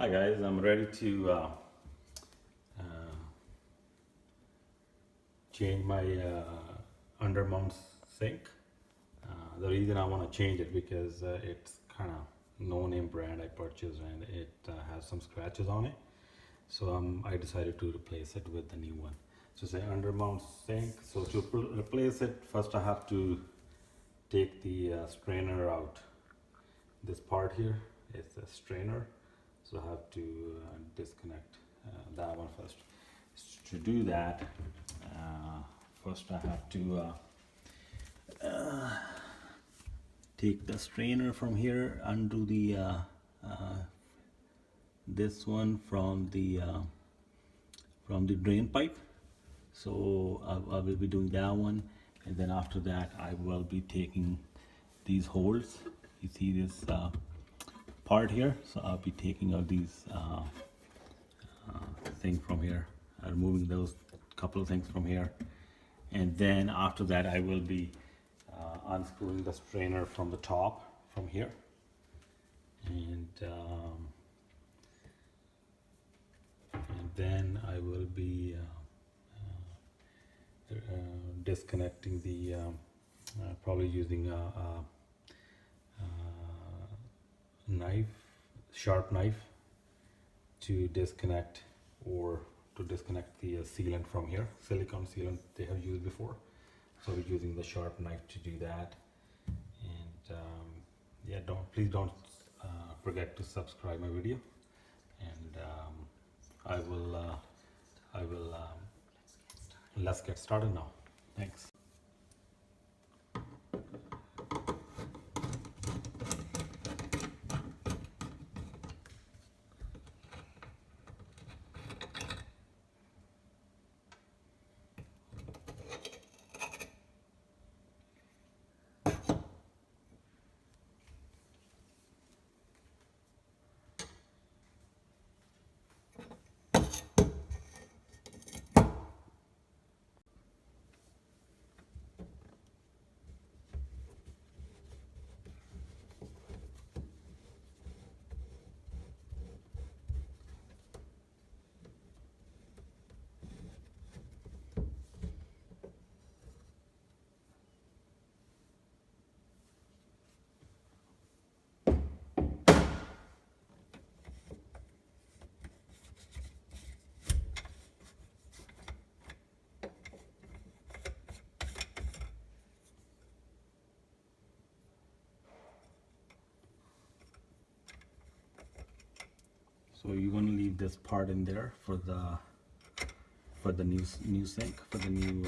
Hi guys, I'm ready to uh, change my undermount sink. The reason I want to change it because it's kind of no-name brand I purchased and it has some scratches on it. So I decided to replace it with the new one. So it's an undermount sink. So to replace it, first I have to take the strainer out. This part here is the strainer. So I have to disconnect that one first. To do that, first I have to take the strainer from here, undo the this one from the drain pipe. So I will be doing that one, and then after that I will be taking these holes. You see this part here, so I'll be taking out these thing from here, removing those couple of things from here, and then after that I will be unscrewing the strainer from the top from here, and then I will be disconnecting the probably using a knife, sharp knife, to disconnect the sealant from here, silicone sealant they have used before. So we're using the sharp knife to do that. And yeah, please don't forget to subscribe my video, and I will let's get started now. Thanks. So you're going to leave this part in there for the new sink, for the new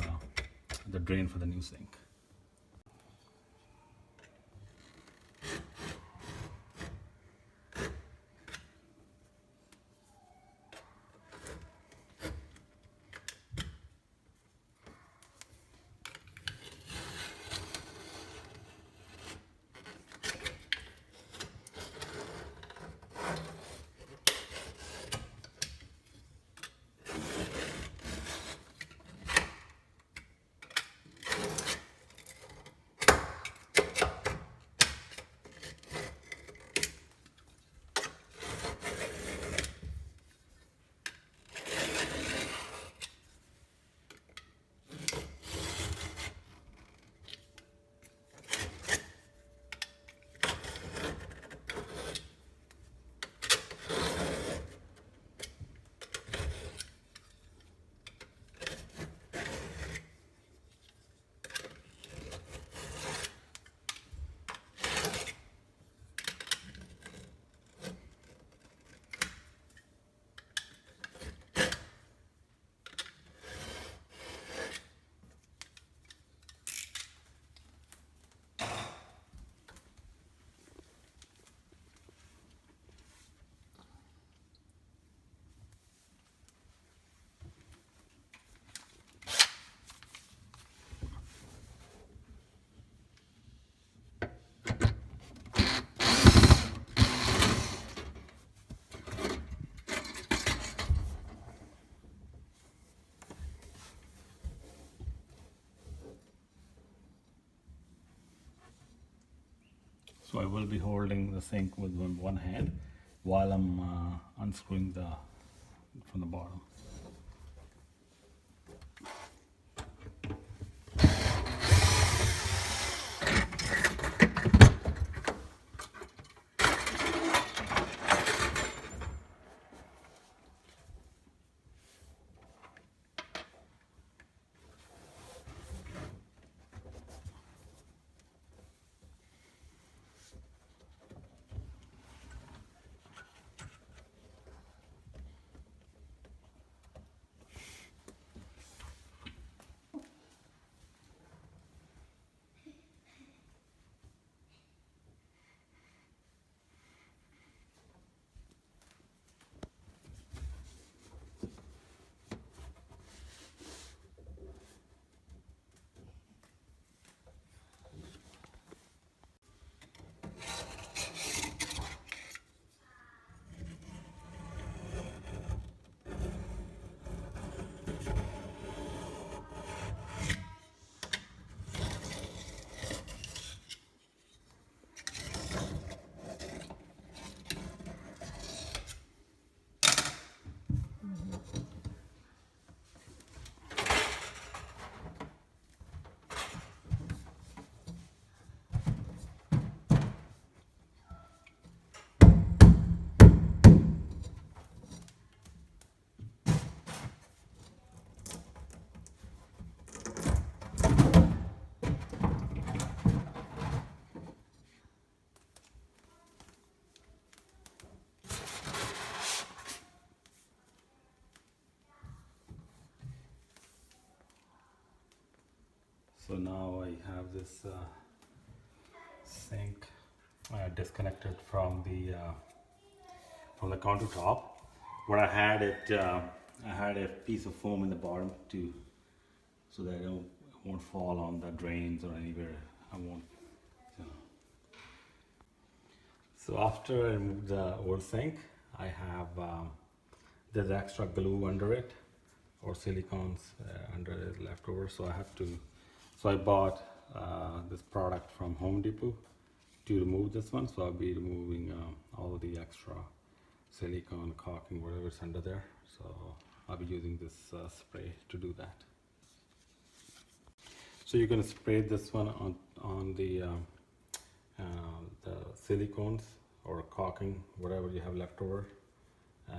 the drain for the new sink. So I will be holding the sink with one hand, while I'm unscrewing the from the bottom. So now I have this sink disconnected from the countertop. Where I had a piece of foam in the bottom to so that it won't fall on the drains or anywhere. I won't. You know. So after I remove the old sink, I have there's extra glue under it or silicones under it leftover. So I have to. So I bought this product from Home Depot to remove this one. So I'll be removing all the extra silicone, caulking, whatever's under there. So I'll be using this spray to do that. So you're going to spray this one on the silicones or caulking, whatever you have left over.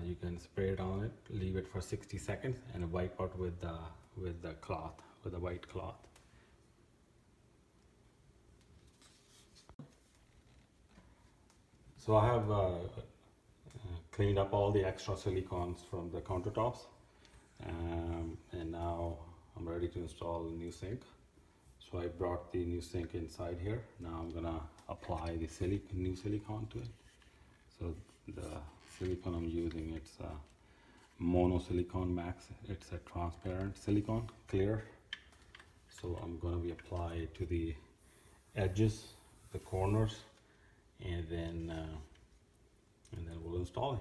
You can spray it on it, leave it for 60 seconds, and wipe out with the cloth, with a white cloth. So I have cleaned up all the extra silicones from the countertops, and now I'm ready to install the new sink. So I brought the new sink inside here. Now I'm gonna apply the new silicone to it. So the silicone I'm using, it's Mono Silicone Max. It's a transparent silicone, clear. So I'm gonna be apply it to the edges, the corners, and then we'll install it.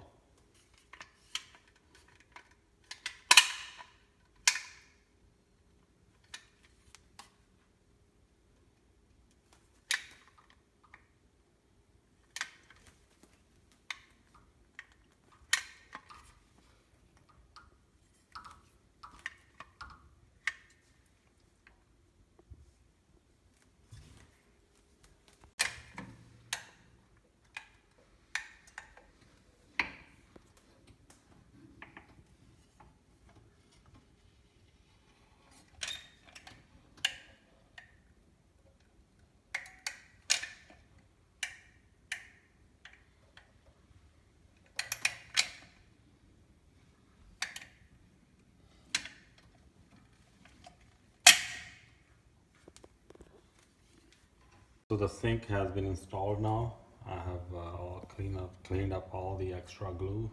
So the sink has been installed now. I have all cleaned up all the extra glue,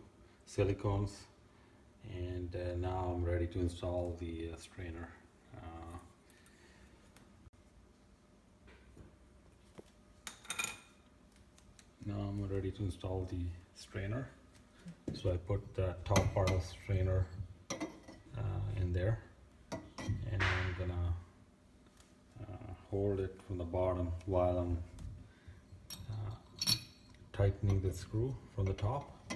silicones, and now I'm ready to install the strainer. Now I'm ready to install the strainer. So I put the top part of the strainer in there, and I'm gonna hold it from the bottom while I'm tightening the screw from the top.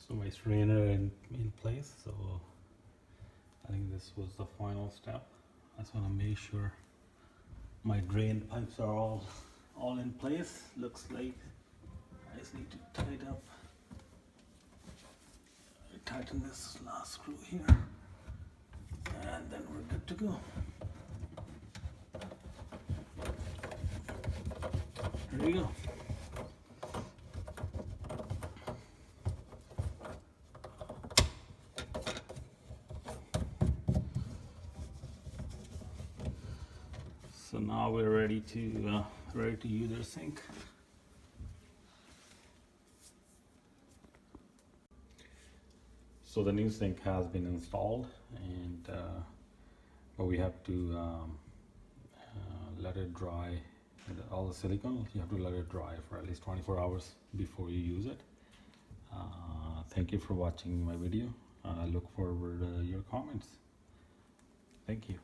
So my strainer in place. So I think this was the final step. I just want to make sure my drain pipes are all in place. Looks like I just need to tighten up. Tighten this last screw here, and then we're good to go. There we go. So now we're ready to use our sink. So the new sink has been installed, and but we have to let it dry. All the silicone, you have to let it dry for at least 24 hours before you use it. Thank you for watching my video. I look forward to your comments. Thank you.